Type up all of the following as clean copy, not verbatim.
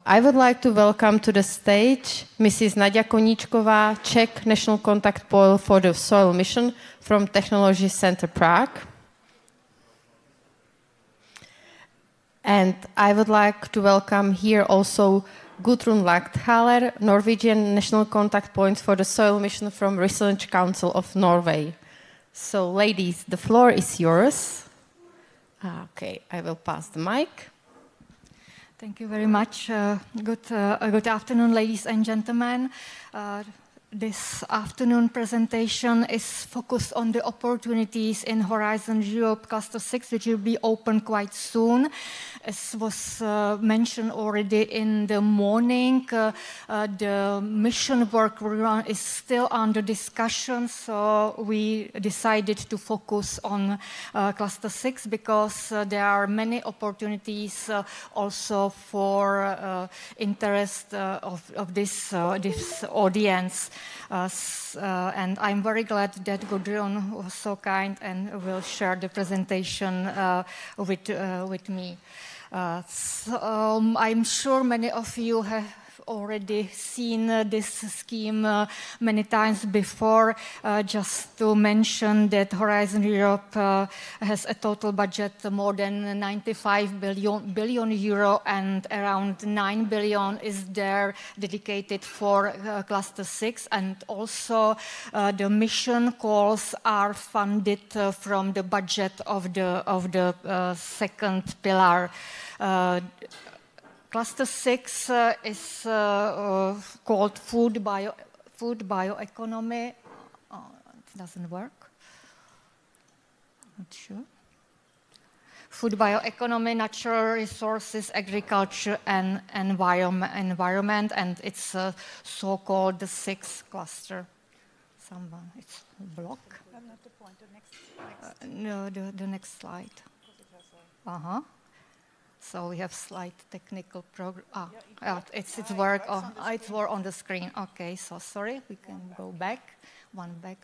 I would like to welcome to the stage Mrs. Nadia Koníčková, Czech National Contact Point for the Soil Mission from Technology Center Prague. And I would like to welcome here also Gudrun Lachthaler, Norwegian National Contact Point for the Soil Mission from Research Council of Norway. So, ladies, the floor is yours. Okay, I will pass the mic. Thank you very much. Good afternoon, ladies and gentlemen. This afternoon presentation is focused on the opportunities in Horizon Europe Cluster 6, which will be open quite soon. As was mentioned already in the morning, the mission work program is still under discussion, so we decided to focus on Cluster 6 because there are many opportunities also for interest of this audience. And I'm very glad that Gudrun was so kind and will share the presentation with me. I'm sure many of you have already seen this scheme many times before. Just to mention that Horizon Europe has a total budget more than 95 billion euro, and around 9 billion is there dedicated for Cluster 6, and also the mission calls are funded from the budget of the second pillar. Cluster 6 is called food bioeconomy. Oh, it doesn't work. Not sure. Food bioeconomy, natural resources, agriculture, and environment, and it's so-called the 6th cluster. Someone, it's a block. I'm not the point. The next. No, the next slide. So we have slight technical progress. It's work. It's more on the screen. Okay, so sorry. We can go back. One back.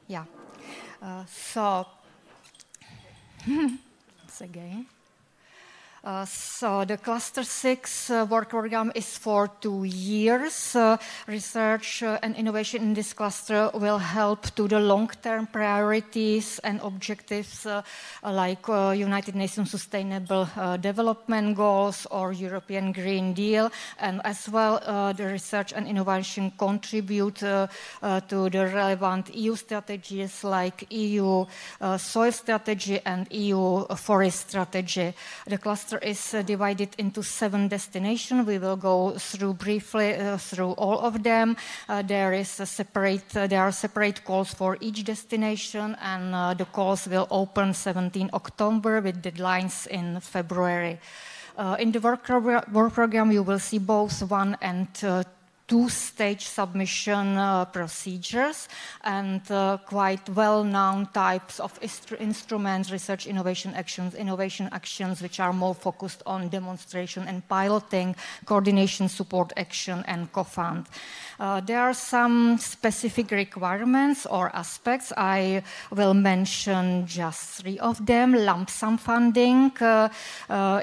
Yeah. So once again. So the Cluster 6 work program is for 2 years. Research and innovation in this cluster will help to the long-term priorities and objectives like United Nations Sustainable Development Goals or European Green Deal, and as well the research and innovation contribute to the relevant EU strategies like EU soil strategy and EU forest strategy. The cluster is divided into 7 destinations. We will go through briefly through all of them. There are separate calls for each destination, and the calls will open 17 October with deadlines in February. In the work program, you will see both 1 and 2-stage submission procedures and quite well-known types of instruments, research innovation actions which are more focused on demonstration and piloting, coordination, support action, and co-fund. There are some specific requirements or aspects. I will mention just 3 of them. Lump sum funding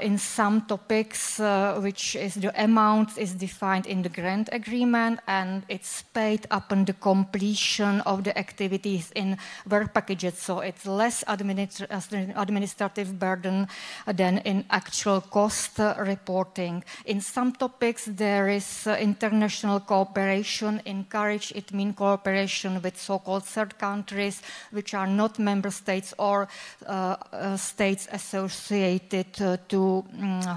in some topics, which is the amount is defined in the grant agreement, and it's paid upon the completion of the activities in work packages, so it's less administrative burden than in actual cost reporting. In some topics, there is international cooperation encouraged. It means cooperation with so-called third countries, which are not member states or states associated to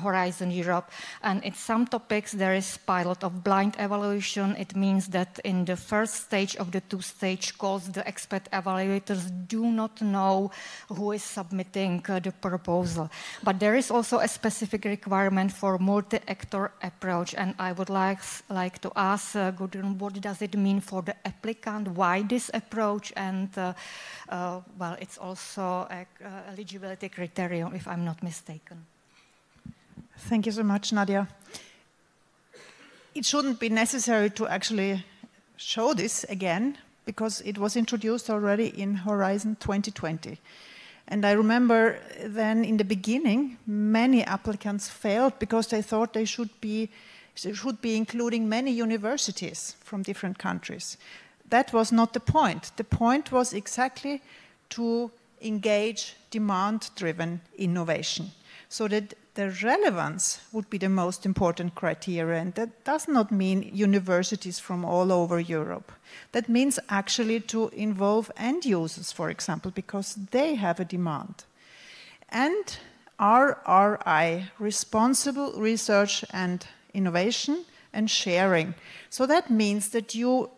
Horizon Europe. And in some topics, there is pilot of blind evaluation. It means that in the first stage of the 2-stage calls, the expert evaluators do not know who is submitting the proposal. But there is also a specific requirement for multi-actor approach, and I would like to ask Gudrun, what does it mean for the applicant? Why this approach? And well, it's also an eligibility criterion, if I'm not mistaken. Thank you so much, Nadia. It shouldn't be necessary to actually show this again, because it was introduced already in Horizon 2020. And I remember then in the beginning, many applicants failed because they thought they should be including many universities from different countries. That was not the point. The point was exactly to engage demand-driven innovation, so that the relevance would be the most important criteria. And that does not mean universities from all over Europe. That means actually to involve end users, for example, because they have a demand. And RRI, responsible research and innovation and sharing. So that means that you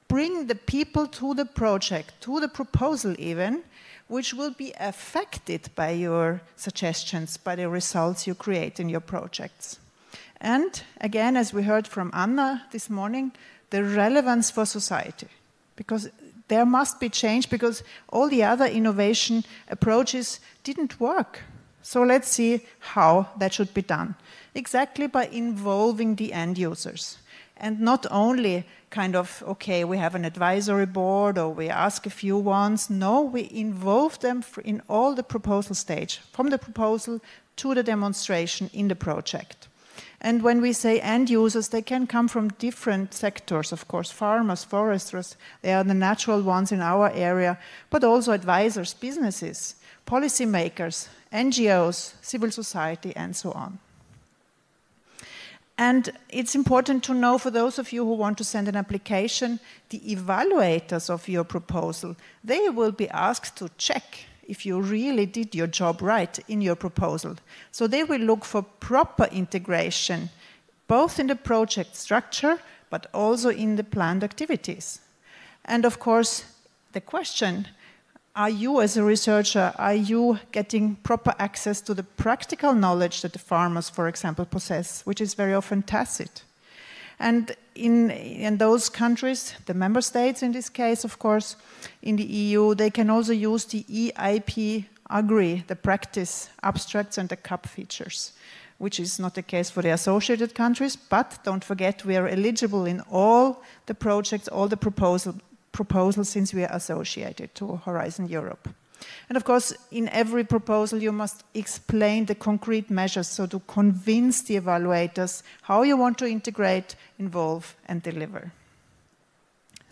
bring the people to the project, to the proposal even, which will be affected by your suggestions, by the results you create in your projects. And again, as we heard from Anna this morning, the relevance for society. Because there must be change, because all the other innovation approaches didn't work. So let's see how that should be done. Exactly by involving the end users. And not only kind of, okay, we have an advisory board or we ask a few ones. No, we involve them in all the proposal stage, from the proposal to the demonstration in the project. And when we say end users, they can come from different sectors, of course, farmers, foresters, they are the natural ones in our area, but also advisors, businesses, policymakers, NGOs, civil society, and so on. And it's important to know, for those of you who want to send an application, the evaluators of your proposal, they will be asked to check if you really did your job right in your proposal. So they will look for proper integration, both in the project structure, but also in the planned activities. And of course, the question, are you as a researcher, are you getting proper access to the practical knowledge that the farmers, for example, possess, which is very often tacit? And in those countries, the member states in this case, of course, in the EU, they can also use the EIP Agri, the practice abstracts and the CAP features, which is not the case for the associated countries, but don't forget we are eligible in all the projects, all the proposals since we are associated to Horizon Europe. And of course, in every proposal you must explain the concrete measures, so to convince the evaluators how you want to integrate, involve and deliver.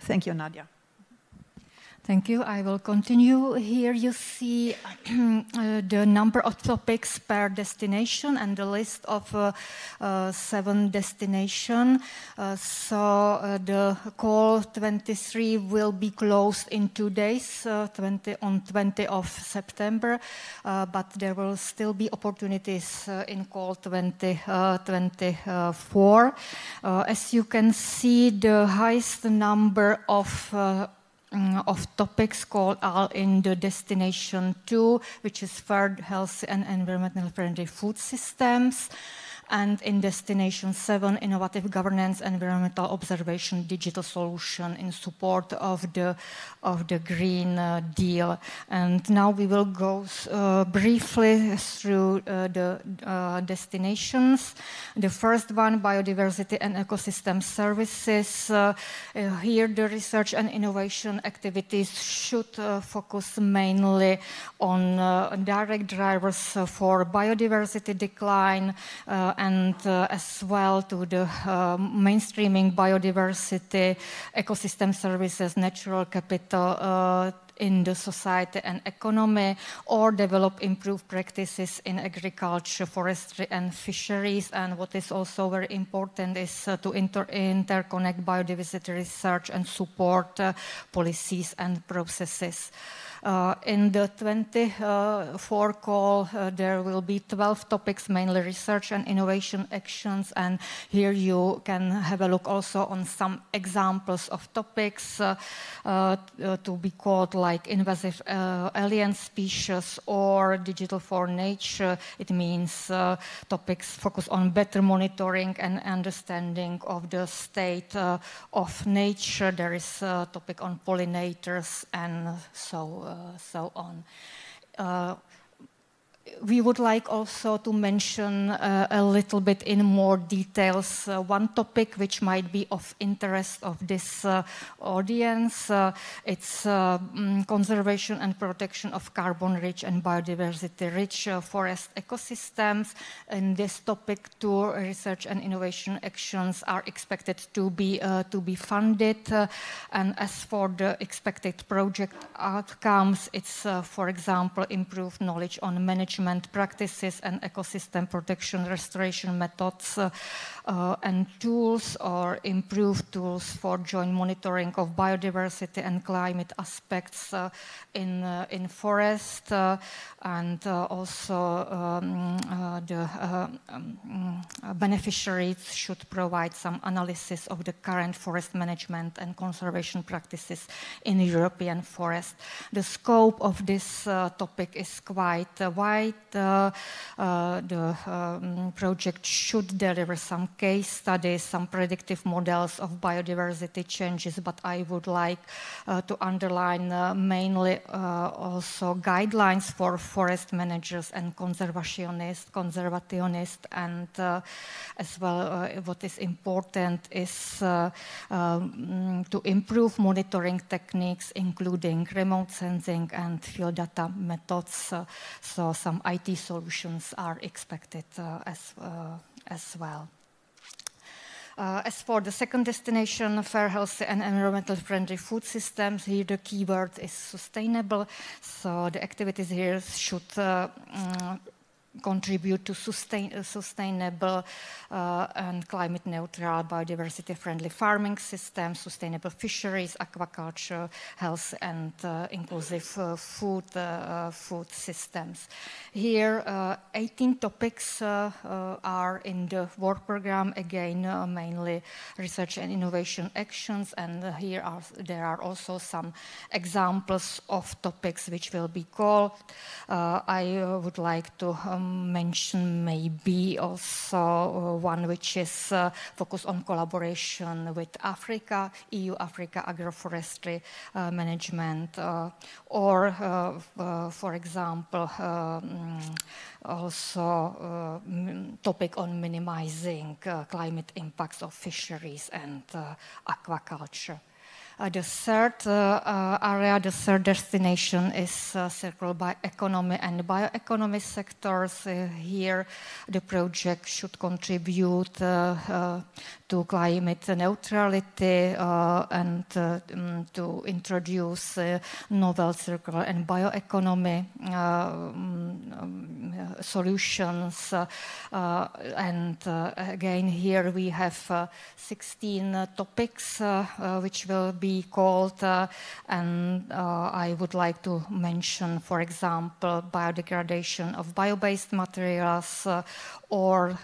Thank you, Nadia. Thank you. I will continue. Here you see the number of topics per destination and the list of 7 destinations. The call 23 will be closed in 2 days, on 20 of September, but there will still be opportunities in call 2024. As you can see, the highest number of topics called are in the destination 2, which is fair, healthy and environmentally friendly food systems, and in destination 7, innovative governance, environmental observation, digital solution in support of the Green Deal. And now we will go briefly through the destinations. The first one, biodiversity and ecosystem services. Here the research and innovation activities should focus mainly on direct drivers for biodiversity decline, and as well to the mainstreaming biodiversity, ecosystem services, natural capital in the society and economy, or develop improved practices in agriculture, forestry and fisheries. And what is also very important is to interconnect biodiversity research and support policies and processes. In the 24 call, there will be 12 topics, mainly research and innovation actions, and here you can have a look also on some examples of topics to be called like invasive alien species or digital for nature. It means topics focus on better monitoring and understanding of the state of nature. There is a topic on pollinators and so on. we would like also to mention a little bit in more details one topic which might be of interest of this audience. It's conservation and protection of carbon-rich and biodiversity-rich forest ecosystems. In this topic, two research and innovation actions are expected to be funded. And as for the expected project outcomes, it's, for example, improved knowledge on management practices and ecosystem protection restoration methods and tools, or improved tools for joint monitoring of biodiversity and climate aspects in forest, and also the beneficiaries should provide some analysis of the current forest management and conservation practices in European forest. The scope of this topic is quite wide. The project should deliver some case studies, some predictive models of biodiversity changes, but I would like to underline mainly also guidelines for forest managers and conservationists, and as well what is important is to improve monitoring techniques, including remote sensing and field data methods. So some IT solutions are expected as well. As for the second destination, fair, healthy and environmental friendly food systems, here the keyword is sustainable. So the activities here should contribute to sustainable and climate neutral, biodiversity friendly farming systems, sustainable fisheries, aquaculture, health and inclusive food systems. Here 18 topics are in the work program, again mainly research and innovation actions, and there are also some examples of topics which will be called. I would like to mention maybe also one which is focused on collaboration with Africa, EU-Africa agroforestry management, or for example also topic on minimizing climate impacts of fisheries and aquaculture. The third area, the third destination is circular bioeconomy and bioeconomy sectors. Here the project should contribute to climate neutrality and to introduce novel circular and bioeconomy solutions. And again, here we have 16 topics which will be called, and I would like to mention, for example, biodegradation of bio-based materials or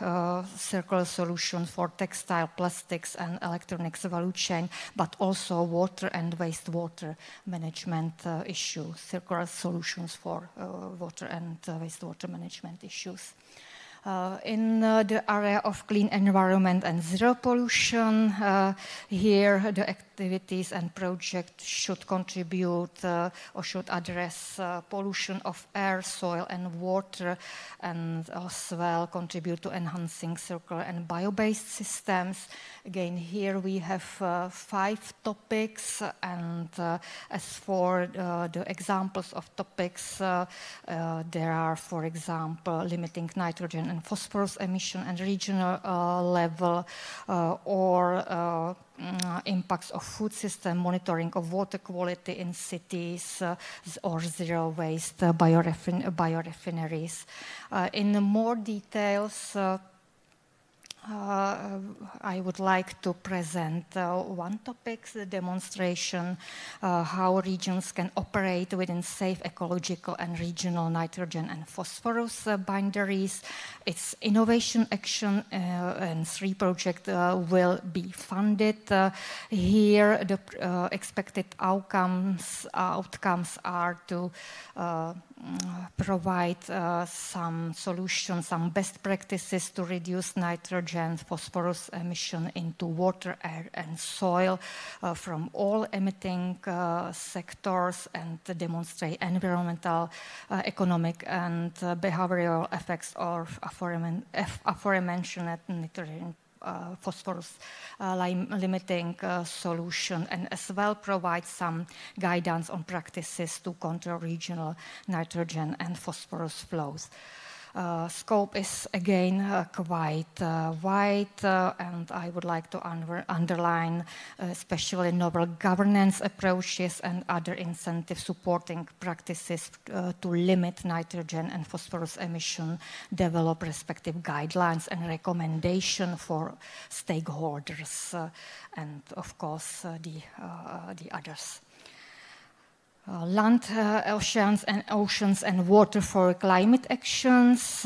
circular solutions for textile, plastics and electronics value chain, but also water and wastewater management issues, circular solutions for water and wastewater management issues. In the area of clean environment and zero pollution, here the activities and projects should contribute or should address pollution of air, soil and water, and as well contribute to enhancing circular and bio-based systems. Again, here we have 5 topics, and as for the examples of topics, there are, for example, limiting nitrogen and phosphorus emission and regional level, or impacts of food system, monitoring of water quality in cities, or zero waste biorefineries. In more details, I would like to present one topic, the demonstration how regions can operate within safe ecological and regional nitrogen and phosphorus boundaries. Its innovation action and 3 projects will be funded. Here the expected outcomes are to provide some solutions, some best practices to reduce nitrogen, phosphorus emission into water, air and soil from all emitting sectors, and demonstrate environmental, economic and behavioral effects of aforementioned nitrogen phosphorus limiting solution, and as well provide some guidance on practices to control regional nitrogen and phosphorus flows. Scope is again quite wide, and I would like to underline especially novel governance approaches and other incentive supporting practices to limit nitrogen and phosphorus emission, develop respective guidelines and recommendation for stakeholders, and of course the others. Land, oceans and water for climate actions.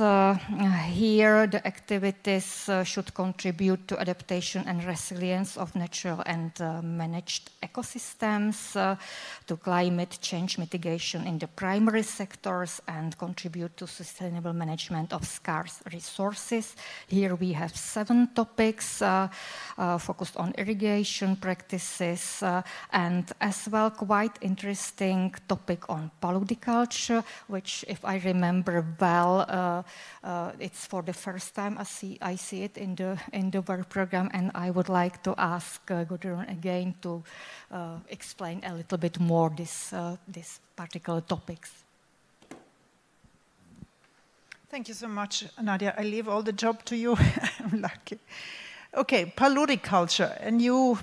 Here the activities should contribute to adaptation and resilience of natural and managed ecosystems, to climate change mitigation in the primary sectors, and contribute to sustainable management of scarce resources. Here we have 7 topics focused on irrigation practices, and as well quite interesting topic on paludiculture, which, if I remember well, it's for the first time I see it in the work program, and I would like to ask Gudrun again to explain a little bit more this particular topics. Thank you so much, Nadia. I leave all the job to you. I'm lucky. Okay, paludiculture, a new,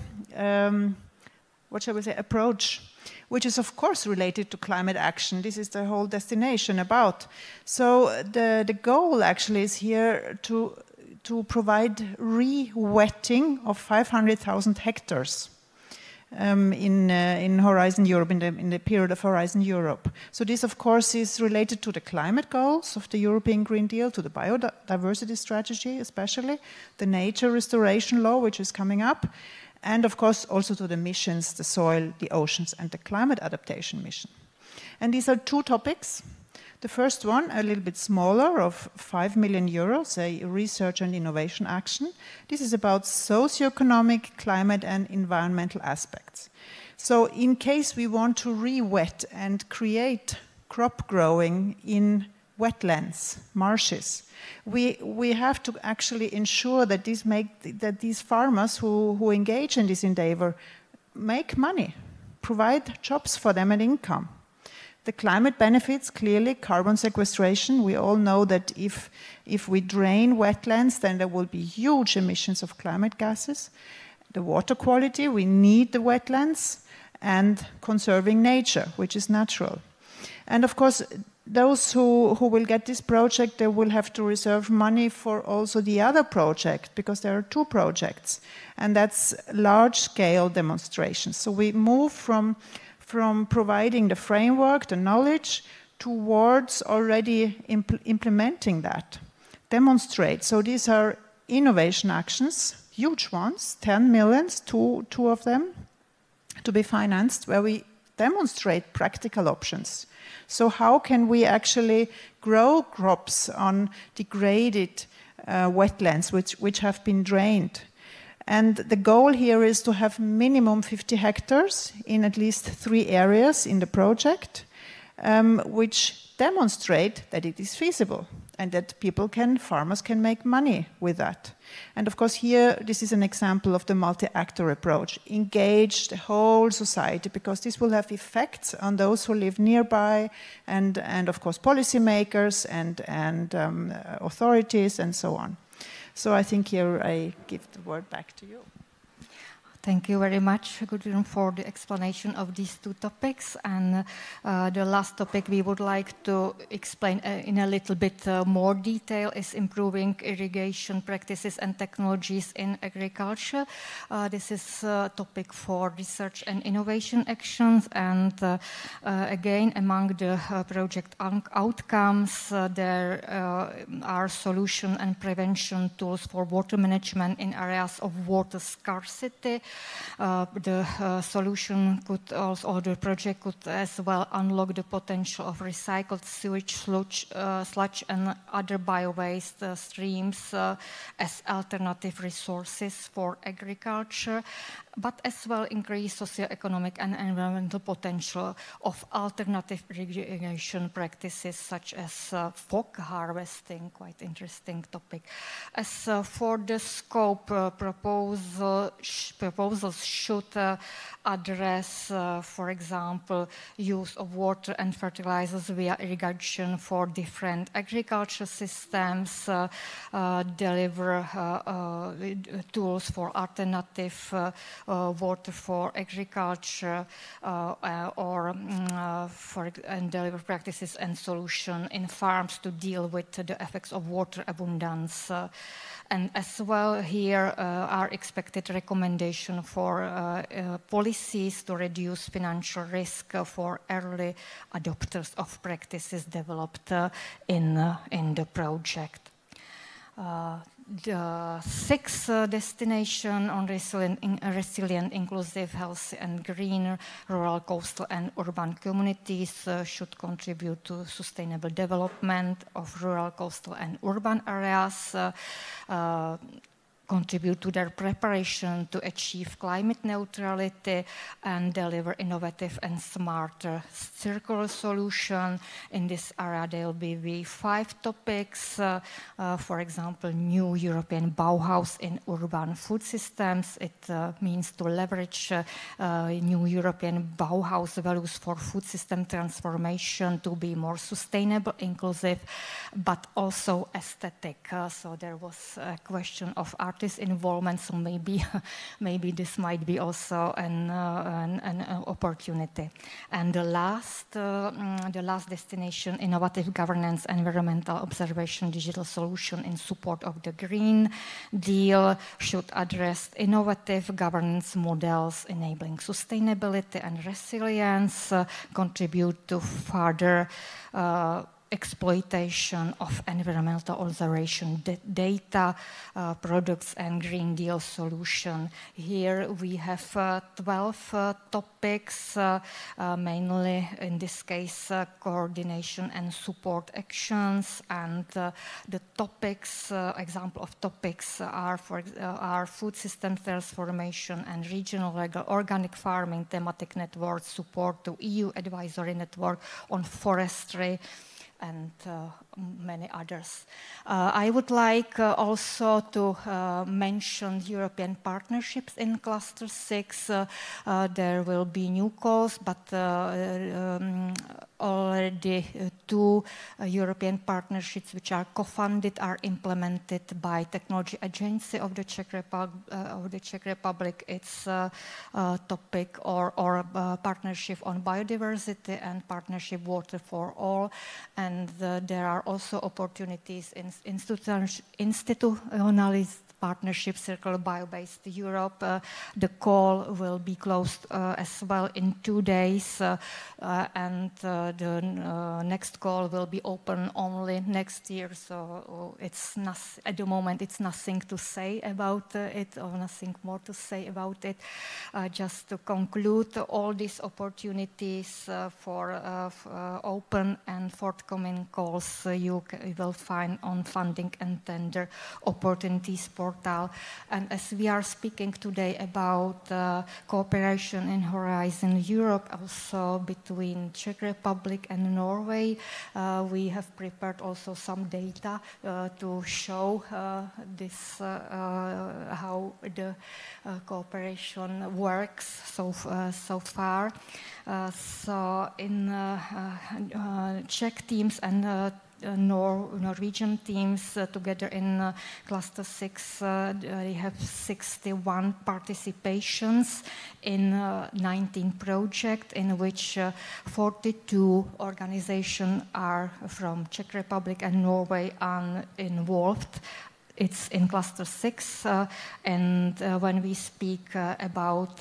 what shall we say, approach, which is of course related to climate action. This is the whole destination about. So the goal actually is here to provide re-wetting of 500,000 hectares in Horizon Europe, in the period of Horizon Europe. So this of course is related to the climate goals of the European Green Deal, to the biodiversity strategy especially, the nature restoration law which is coming up, and of course also to the missions, the soil, the oceans, and the climate adaptation mission. And these are 2 topics. The first one, a little bit smaller, of 5 million euros, a research and innovation action. This is about socioeconomic, climate and environmental aspects. So in case we want to re-wet and create crop growing in wetlands, marshes, we have to actually ensure that these farmers who engage in this endeavor make money, provide jobs for them and income. The climate benefits, clearly, carbon sequestration. We all know that if we drain wetlands, then there will be huge emissions of climate gases. The water quality, we need the wetlands, and conserving nature, which is natural. And of course, those who will get this project, they will have to reserve money for also the other project, because there are 2 projects, and that's large-scale demonstrations. So we move from providing the framework, the knowledge, towards already implementing that. Demonstrate. So these are innovation actions, huge ones, 10 million, two of them, to be financed, where we demonstrate practical options. So how can we actually grow crops on degraded wetlands which have been drained? And the goal here is to have minimum 50 hectares in at least 3 areas in the project, which demonstrate that it is feasible and that farmers can make money with that. And of course here, this is an example of the multi-actor approach. Engage the whole society, because this will have effects on those who live nearby, and of course policymakers and authorities and so on. So I think here I give the word back to you. Thank you very much, Gudrun, for the explanation of these 2 topics. And the last topic we would like to explain in a little bit more detail is improving irrigation practices and technologies in agriculture. This is a topic for research and innovation actions. And again, among the project outcomes, there are solution and prevention tools for water management in areas of water scarcity, The solution could also, or the project could as well unlock the potential of recycled sewage, sludge and other bio-waste streams as alternative resources for agriculture, but as well increase socio-economic and environmental potential of alternative irrigation practices such as fog harvesting, quite interesting topic. As for the scope, proposals should address, for example, use of water and fertilizers via irrigation for different agriculture systems, deliver tools for alternative water for agriculture, and deliver practices and solutions in farms to deal with the effects of water abundance. And as well here are expected recommendations for policies to reduce financial risk for early adopters of practices developed in the project. The sixth destination on resilient, inclusive, healthy and green rural, coastal and urban communities should contribute to sustainable development of rural, coastal and urban areas, contribute to their preparation to achieve climate neutrality and deliver innovative and smarter circular solution. In this area, there will be 5 topics. For example, new European Bauhaus in urban food systems. It means to leverage new European Bauhaus values for food system transformation to be more sustainable, inclusive, but also aesthetic. So there was a question of artist involvement, so maybe this might be also an opportunity. And the last destination, innovative governance, environmental observation, digital solution in support of the Green Deal, should address innovative governance models enabling sustainability and resilience, contribute to further exploitation of environmental observation data, products and Green Deal solution. Here we have 12 topics, mainly in this case coordination and support actions, and the topics, example of topics are food system transformation and regional organic farming, thematic network support to EU advisory network on forestry, and many others. I would like also to mention European partnerships in Cluster 6. There will be new calls, but already 2 European partnerships which are co-funded are implemented by Technology Agency of the Czech Republic. It's a topic or partnership on biodiversity and partnership water for all. And there are also opportunities in institutionalized partnership, Circular Bio-Based Europe. The call will be closed as well in 2 days, and the next call will be open only next year. So it's not, at the moment, it's nothing to say about it, or nothing more to say about it. Just to conclude, all these opportunities for open and forthcoming calls you will find on funding and tender opportunities portal. And as we are speaking today about cooperation in Horizon Europe, also between Czech Republic and Norway, we have prepared also some data to show this how the cooperation works so far. So in Czech teams and Norwegian teams together in Cluster 6, they have 61 participations in 19 projects, in which 42 organizations are from Czech Republic and Norway are involved. it's in cluster 6, and when we speak about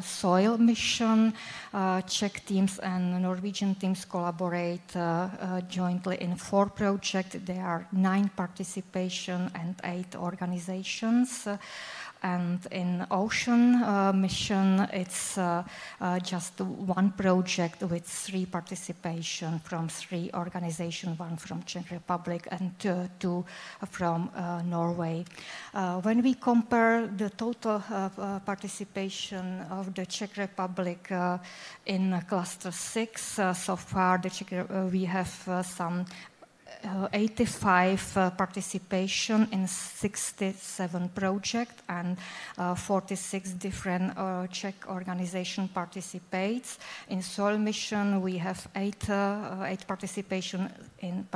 soil mission, Czech teams and Norwegian teams collaborate jointly in 4 projects. There are 9 participation and 8 organizations. And in ocean mission, it's just 1 project with 3 participation from 3 organizations, 1 from Czech Republic and 2 from Norway. When we compare the total participation of the Czech Republic in cluster 6, so far we have some 85 participation in 67 projects, and 46 different Czech organization participates. In soil mission, we have 8 participation in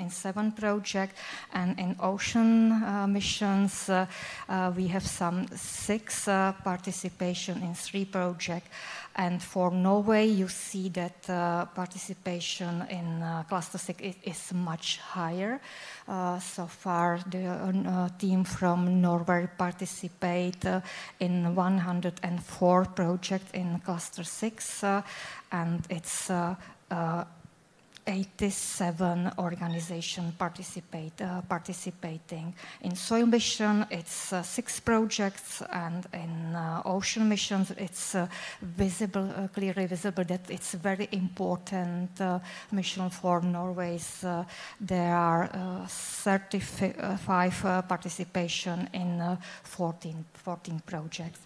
7 projects, and in ocean missions, we have some 6 participation in 3 projects. And for Norway, you see that participation in cluster 6 is much higher. So far, the team from Norway participate in 104 projects in cluster 6, and it's 87 organizations participating. In soil mission, it's 6 projects, and in ocean missions, it's clearly visible that it's a very important mission for Norway. There are 35 participation in 14 projects.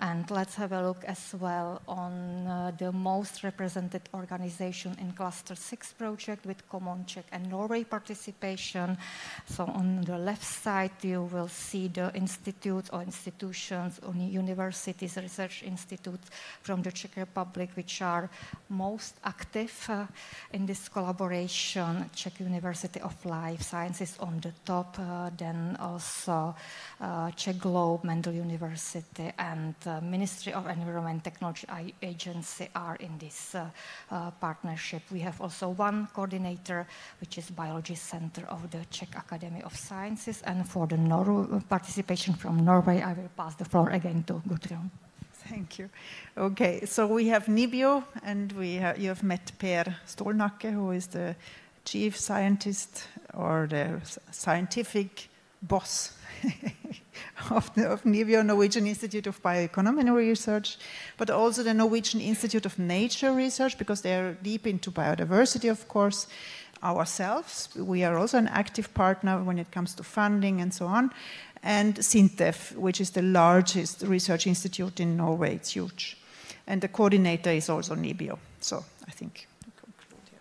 And let's have a look as well on the most represented organization in cluster 6 project with common Czech and Norway participation. So on the left side, you will see the institutes or institutions, or universities, research institutes from the Czech Republic, which are most active in this collaboration. Czech University of Life Sciences on the top, then also Czech Globe, Mendel University, and Ministry of Environment Technology Agency are in this partnership. We have also 1 coordinator, which is Biology Center of the Czech Academy of Sciences. And for the participation from Norway, I will pass the floor again to Gudrun. Thank you. Okay, so we have NIBIO, and you have met Per Stålnakke, who is the chief scientist or the scientific boss of NIBIO, Norwegian Institute of Bioeconomy and Research, but also the Norwegian Institute of Nature Research, because they are deep into biodiversity, of course. Ourselves, we are also an active partner when it comes to funding and so on. And SINTEF, which is the largest research institute in Norway. It's huge. And the coordinator is also NIBIO. So I think we conclude here.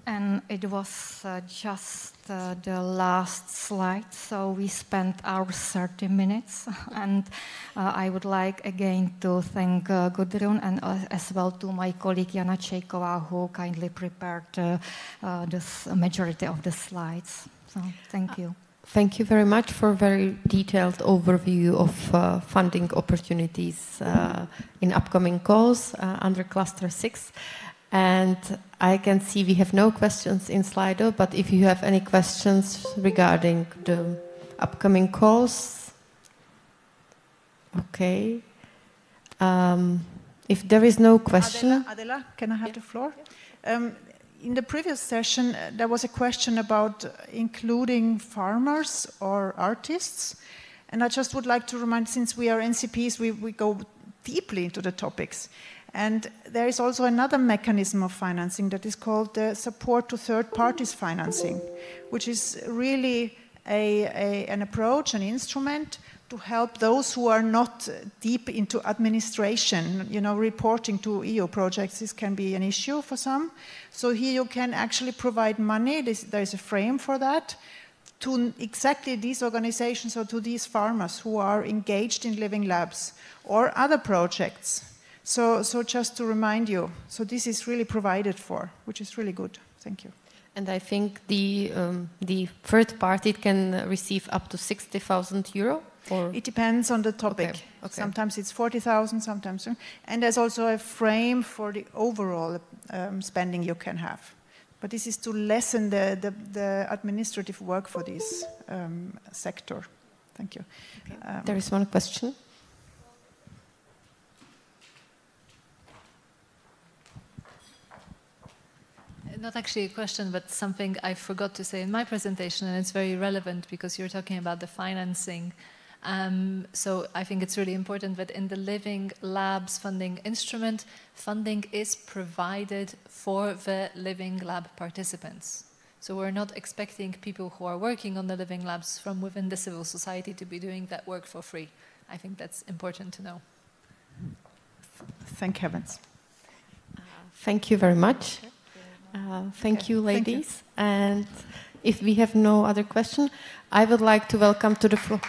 And it was just the last slide, so we spent our 30 minutes. And I would like again to thank Gudrun and as well to my colleague Jana Čejková, who kindly prepared the majority of the slides. So thank you. Thank you very much for a very detailed overview of funding opportunities in upcoming calls under Cluster 6. And I can see we have no questions in Slido, but if you have any questions regarding the upcoming calls, okay. If there is no question... Adela, can I have the floor? In the previous session, there was a question about including farmers or artists. And I just would like to remind, since we are NCPs, we go deeply into the topics. And there is also another mechanism of financing that is called the support to third parties financing, which is really an approach, an instrument to help those who are not deep into administration. You know, reporting to EU projects, this can be an issue for some. So here you can actually provide money, there is a frame for that, to exactly these organizations or to these farmers who are engaged in living labs or other projects. So just to remind you, so this is really provided for, which is really good. Thank you. And I think the third party can receive up to 60,000 euro? Or? It depends on the topic. Okay. Okay. Sometimes it's 40,000, sometimes. And there's also a frame for the overall spending you can have. But this is to lessen the administrative work for this sector. Thank you. Okay. There is one question. Not actually a question, but something I forgot to say in my presentation, and it's very relevant because you're talking about the financing. So I think it's really important that in the Living Labs funding instrument, funding is provided for the Living Lab participants. So we're not expecting people who are working on the Living Labs from within the civil society to be doing that work for free. I think that's important to know. Thank heavens. Thank you very much. Thank you, ladies. Thank you. And if we have no other question, I would like to welcome to the floor.